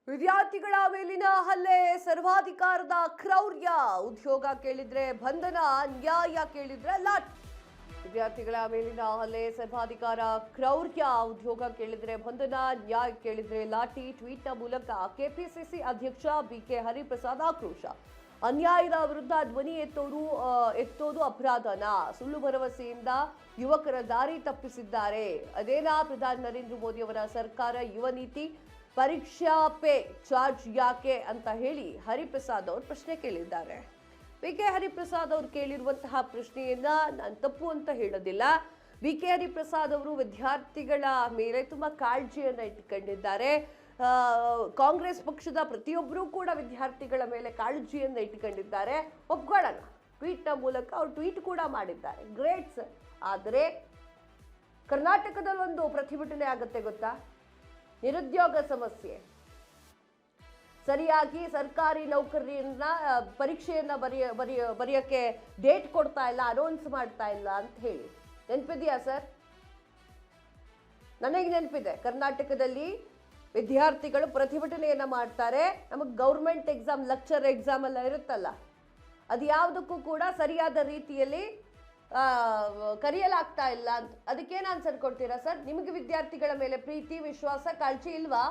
ವಿದ್ಯಾರ್ಥಿಗಳ ಮೇಲಿನ ಹಲ್ಲೆ, ಸರ್ವಾಧಿಕಾರದ ಕ್ರೌರ್ಯ, ಉದ್ಯೋಗ ಕೇಳಿದ್ರೆ ಬಂಧನ, ನ್ಯಾಯ ಕೇಳಿದ್ರೆ ಲಾಠಿ. ವಿದ್ಯಾರ್ಥಿಗಳ ಮೇಲಿನ ಹಲ್ಲೆ, ಸರ್ವಾಧಿಕಾರ ಕ್ರೌರ್ಯ, ಉದ್ಯೋಗ ಕೇಳಿದ್ರೆ ಬಂಧನ, ನ್ಯಾಯ ಕೇಳಿದ್ರೆ ಲಾಠಿ. ಟ್ವೀಟ್ನ ಮೂಲಕ ಕೆಪಿಸಿಸಿ ಅಧ್ಯಕ್ಷ ಬಿಕೆ ಹರಿಪ್ರಸಾದ್ ಆಕ್ರೋಶ. ಅನ್ಯಾಯದ ವಿರುದ್ಧ ಧ್ವನಿ ಎತ್ತೋದು ಅಪರಾಧನ, ಸುಳ್ಳು ಭರವಸೆಯಿಂದ ಯುವಕರ ದಾರಿ ತಪ್ಪಿಸಿದ್ದಾರೆ. ಅದೇನಾ ಪ್ರಧಾನಿ ನರೇಂದ್ರ ಮೋದಿ ಅವರ ಸರ್ಕಾರ ಯುವ ನೀತಿ ಪರೀಕ್ಷಾ ಪೇ ಚಾರ್ಜ್ ಯಾಕೆ ಅಂತ ಹೇಳಿ ಹರಿಪ್ರಸಾದ್ ಅವರು ಪ್ರಶ್ನೆ ಕೇಳಿದ್ದಾರೆ. ಬಿಕೆ ಹರಿಪ್ರಸಾದ್ ಅವರು ಕೇಳಿರುವಂತಹ ಪ್ರಶ್ನೆಯನ್ನ ನಾನು ತಪ್ಪು ಅಂತ ಹೇಳೋದಿಲ್ಲ. ಬಿಕೆ ಹರಿಪ್ರಸಾದ್ ಅವರು ವಿದ್ಯಾರ್ಥಿಗಳ ಮೇಲೆ ತುಂಬಾ ಕಾಳಜಿಯನ್ನ ಇಟ್ಕೊಂಡಿದ್ದಾರೆ. ಕಾಂಗ್ರೆಸ್ ಪಕ್ಷದ ಪ್ರತಿಯೊಬ್ಬರೂ ಕೂಡ ವಿದ್ಯಾರ್ಥಿಗಳ ಮೇಲೆ ಕಾಳಜಿಯನ್ನ ಇಟ್ಕೊಂಡಿದ್ದಾರೆ. ಒಪ್ಕೊಳ್ಳೋಣ, ಟ್ವೀಟ್ನ ಮೂಲಕ ಅವರು ಟ್ವೀಟ್ ಕೂಡ ಮಾಡಿದ್ದಾರೆ. Great sir. ಆದರೆ ಕರ್ನಾಟಕದಲ್ಲೊಂದು ಪ್ರತಿಭಟನೆ ಆಗುತ್ತೆ ಗೊತ್ತಾ? ನಿರುದ್ಯೋಗ ಸಮಸ್ಯೆ. ಸರಿಯಾಗಿ ಸರ್ಕಾರಿ ನೌಕರಿಯನ್ನ ಪರೀಕ್ಷೆಯನ್ನ ಬರೆಯೋಕ್ಕೆ ಡೇಟ್ ಕೊಡ್ತಾ ಇಲ್ಲ, ಅನೌನ್ಸ್ ಮಾಡ್ತಾ ಇಲ್ಲ ಅಂತ ಹೇಳಿ ನೆನಪಿದೆಯಾ ಸರ್? ನನಗೆ ನೆನಪಿದೆ. ಕರ್ನಾಟಕದಲ್ಲಿ ವಿದ್ಯಾರ್ಥಿಗಳು ಪ್ರತಿಭಟನೆಯನ್ನ ಮಾಡ್ತಾರೆ. ನಮಗೆ ಗೌರ್ಮೆಂಟ್ ಎಕ್ಸಾಮ್, ಲೆಕ್ಚರ್ ಎಕ್ಸಾಮ್ ಎಲ್ಲ ಇರುತ್ತಲ್ಲ, ಅದು ಯಾವುದಕ್ಕೂ ಕೂಡ ಸರಿಯಾದ ರೀತಿಯಲ್ಲಿ ಕರೆಯಲಾಗ್ತಾ ಇಲ್ಲ ಅಂತ. ಅದಕ್ಕೇನು ಆನ್ಸರ್ ಕೊಡ್ತೀರಾ ಸರ್? ನಿಮಗೆ ವಿದ್ಯಾರ್ಥಿಗಳ ಮೇಲೆ ಪ್ರೀತಿ, ವಿಶ್ವಾಸ, ಕಾಳಜಿ ಇಲ್ವಾ?